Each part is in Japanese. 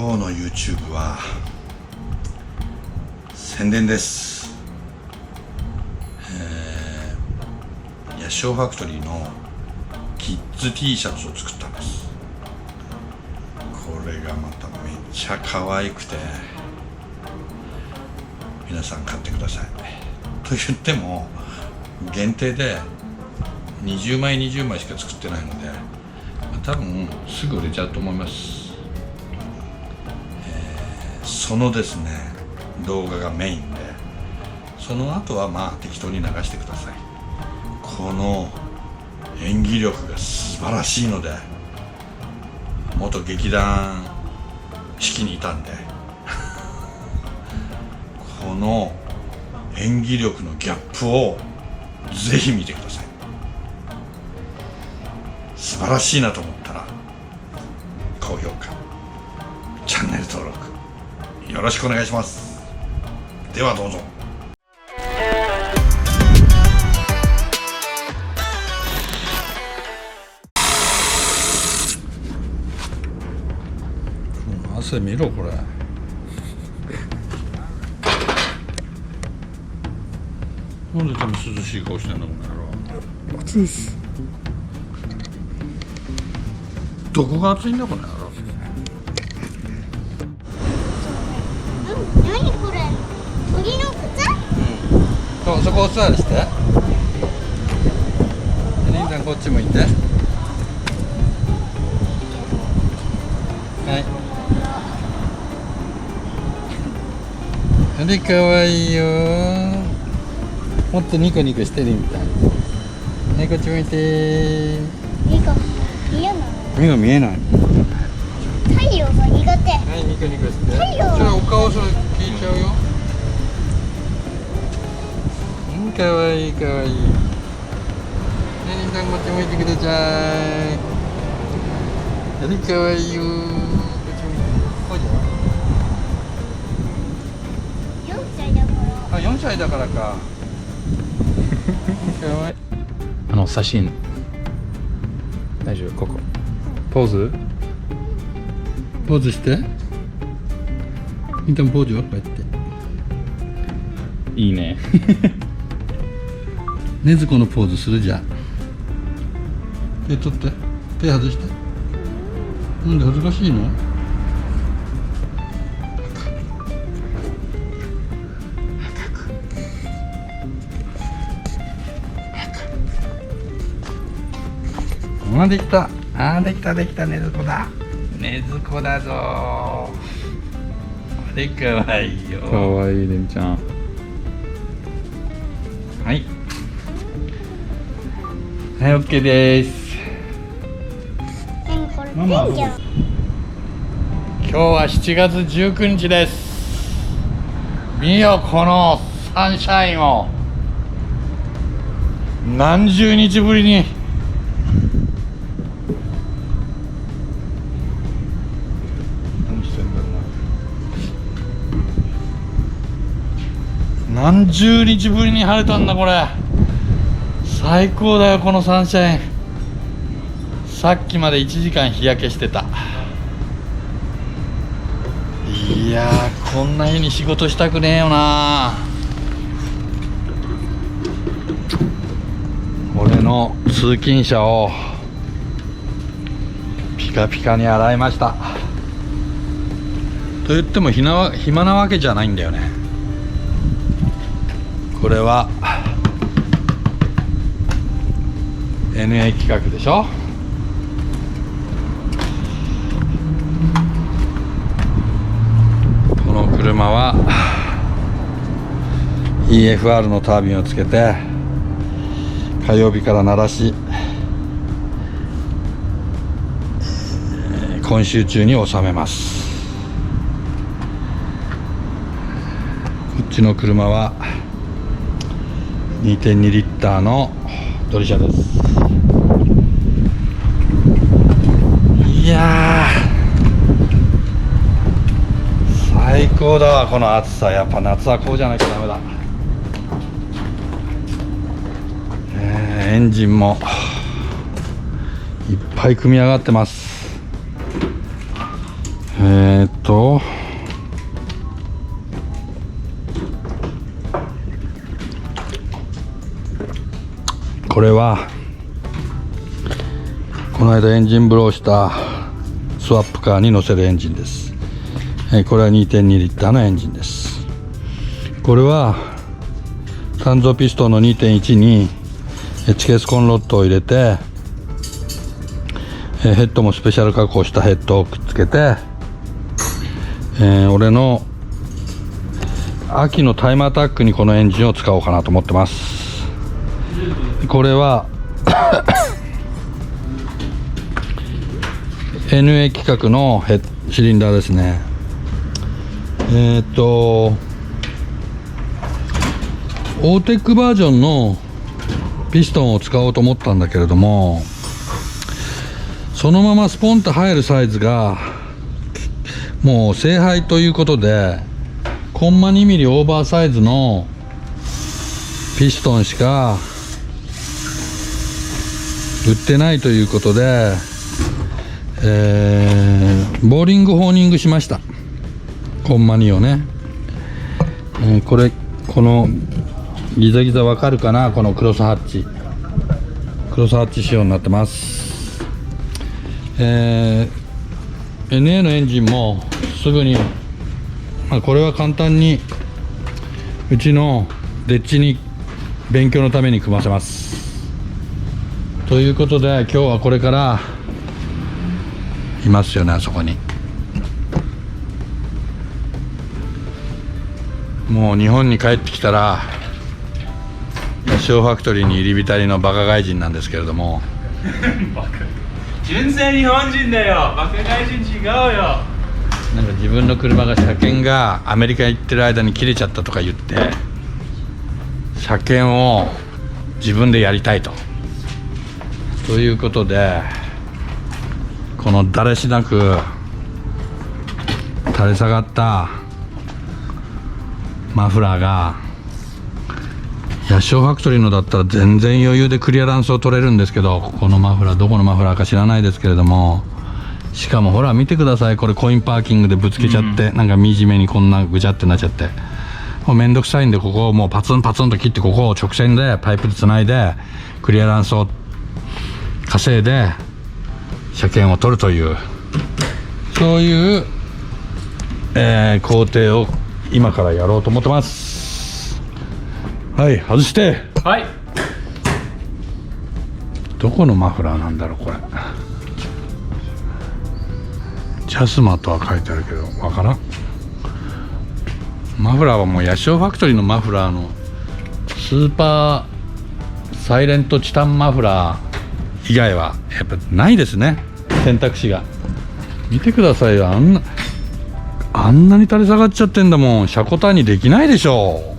今日の YouTube は宣伝です。ヤシオファクトリーのキッズ T シャツを作ったんです。これがまためっちゃ可愛くて、皆さん買ってください。と言っても限定で20枚20枚しか作ってないので、多分すぐ売れちゃうと思います。そのですね動画がメインで、その後はまあ適当に流してください。この演技力が素晴らしいので、元劇団四季にいたんでこの演技力のギャップをぜひ見てください。素晴らしいなと思ったら高評価、チャンネル登録よろしくお願いします。ではどうぞ。汗見ろこれ。なんで多分涼しい顔してんのこの野郎。暑いし。どこが暑いんだこの野郎。何これ？鳥の靴？そこお座りして。兄さんこっち向いて。はい。かわいいよ。もっとニコニコしてるみたい。はい、こっち向いて。目が見えない。目が見えない。太陽が苦手。はい、ニコニコして。太陽。それお顔それ聞いちゃうよ。かわいいかわいい。兄さんこっち向いてください。かわいいよ。こっち向いて。こうじゃ。4歳だから。あ、4歳だからか。かわいい。写真大丈夫。ここポーズポーズして。みんなもポーズよ、こうやって。いいねねずこのポーズするじゃん。手取って、手外して。なんで恥ずかしいの？あ、できた。あ、できたできた。ねずこだ。ねずこだぞ。あれかわいいよ。かわいいねみちゃん。はい。はい、オッケーです。これペンじゃん。今日は7月19日です。見よこのサンシャインを。何十日ぶりに。何してんだろうな。何十日ぶりに晴れたんだこれ。最高だよこのサンシャイン。さっきまで1時間日焼けしてた。いやー、こんな日に仕事したくねえよな。俺の通勤車をピカピカに洗いました。と言っても暇なわけじゃないんだよね。これは NA 企画でしょ。この車は EFR のタービンをつけて火曜日から鳴らし、今週中に収めます。こっちの車は 2.2 リッターのドリシャです。いやー、最高だわこの暑さ。やっぱ夏はこうじゃなきゃダメだ。エンジンもいっぱい組み上がってます。これはこの間エンジンブローしたスワップカーに乗せるエンジンです。これは 2.2 リッターのエンジンです。これは単造ピストンの 2.1 にエッジケースコンロッドを入れて、ヘッドもスペシャル加工したヘッドをくっつけて、俺の秋のタイムアタックにこのエンジンを使おうかなと思ってます。これはNA 規格のシリンダーですね。オーテックバージョンのピストンを使おうと思ったんだけれども、そのままスポンと入るサイズがもう聖杯ということで、コンマ2ミリオーバーサイズのピストンしか売ってないということで、ボーリングホーニングしました。コンマ2をね、このギザギザわかるかな。このクロスハッチ仕様になってます。NA のエンジンもすぐに、これは簡単にうちのデッチに勉強のために組ませます。ということで今日はこれからいますよね、あそこに。もう日本に帰ってきたらヤシオファクトリーに入り浸りのバカ外人なんですけれども純正日本人だよ。バカ外人違うよ。なんか自分の車が車検がアメリカ行ってる間に切れちゃったとか言って、車検を自分でやりたいということで、このだらしなく垂れ下がったマフラーがヤシオファクトリーのだったら全然余裕でクリアランスを取れるんですけど、ここのマフラーどこのマフラーか知らないですけれども、しかもほら見てください、これコインパーキングでぶつけちゃって、なんか惨めにこんなぐちゃってなっちゃって、もうめんどくさいんで、ここをもうパツンパツンと切って、ここを直線でパイプでつないでクリアランスを稼いで車検を取るという、そういう、工程を今からやろうと思ってます。はい、外して。はい。どこのマフラーなんだろうこれ。ジャスマとは書いてあるけどわからん。マフラーはもうヤシオファクトリーのマフラーのスーパーサイレントチタンマフラー以外はやっぱないですね、選択肢が。見てくださいよ、あんなに垂れ下がっちゃってんだもん。車庫単にできないでしょう。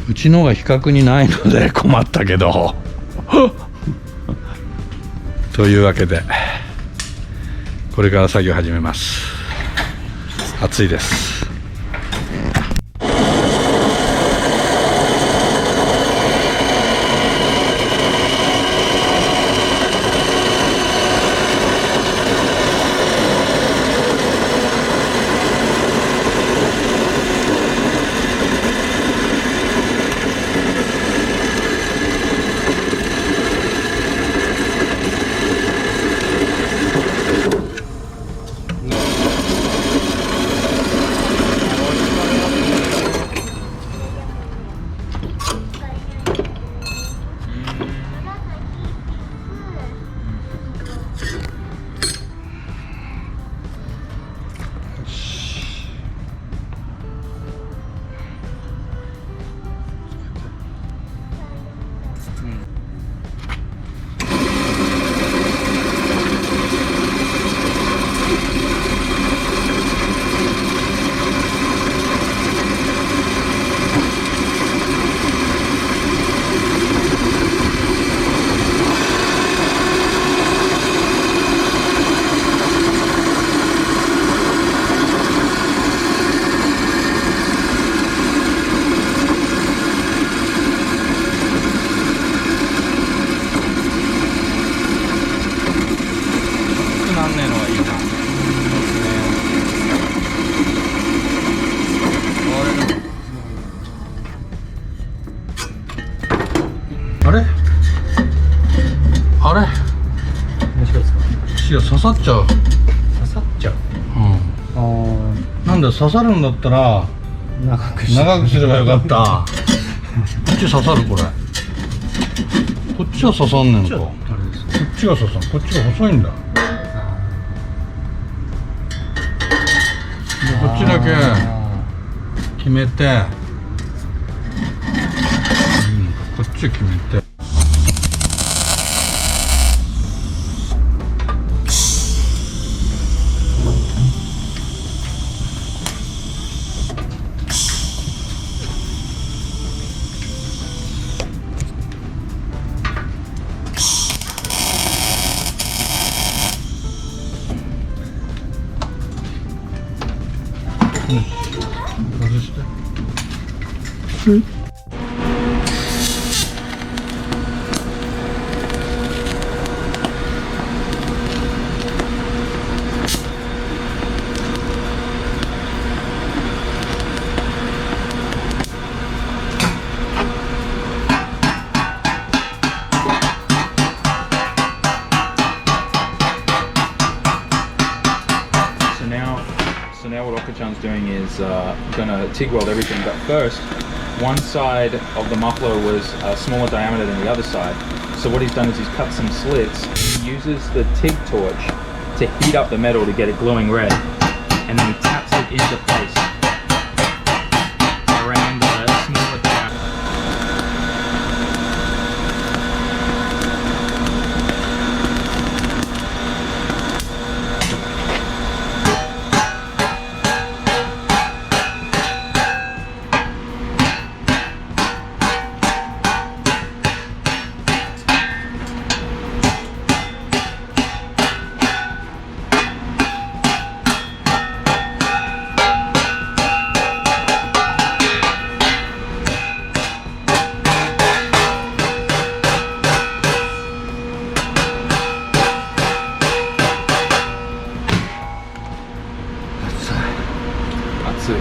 うちのが比較にないので困ったけどというわけでこれから作業始めます。暑いです。さっちゃう。刺さっちゃう。なんで刺さるんだったら長くして長くすればよかった。こっち刺さるこれ。こっちは刺さんねんか。こあれですか。っちが刺さん。こっちが細いんだ。でこっちだけ決めて、こっち決めて。外して。So now what Okachan's doing is gonna TIG weld everything, but first, one side of the muffler was a smaller diameter than the other side. So what he's done is he's cut some slits. He uses the TIG torch to heat up the metal to get it glowing red, and then he taps it into place around the smaller diameter.熱い。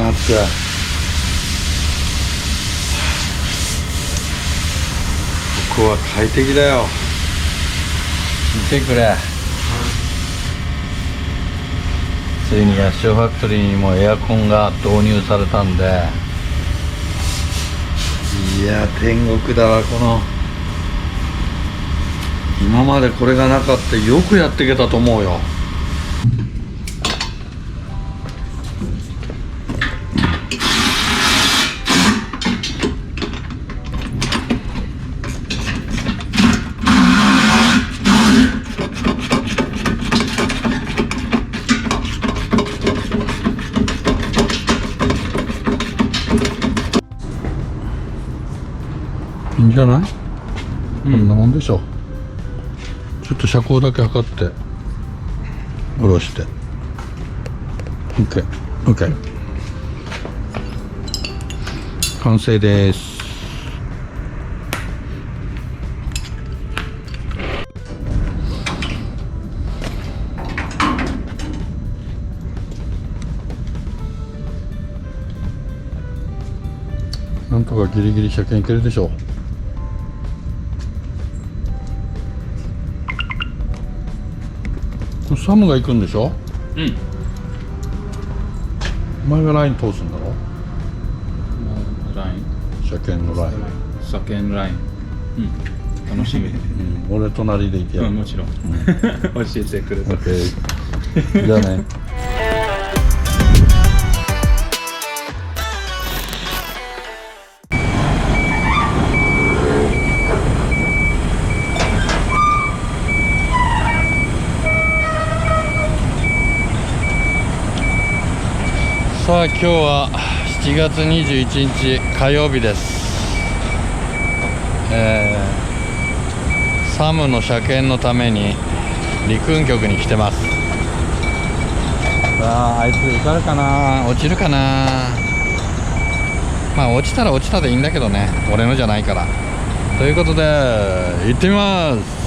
熱い。ここは快適だよ。見てくれ。ついにヤッショーファクトリーにもエアコンが導入されたんで、いや天国だわ。この今までこれがなかったよくやっていけたと思うよ。いいんじゃない？こんなもんでしょ。ちょっと車高だけ測って下ろして OK 完成です。なんとかギリギリ車検いけるでしょう。サムが行くんでしょ。うんお前がライン通すんだろ。ライン車検のライン、車検ライン楽しみうん、俺隣でいてやる、もちろん教えてくれた OK じゃあね。さあ今日は7月21日火曜日です。サムの車検のために陸運局に来てます。さああいつ受かるかな、落ちるかな。まあ落ちたら落ちたでいいんだけどね、俺のじゃないから。ということで行ってみます。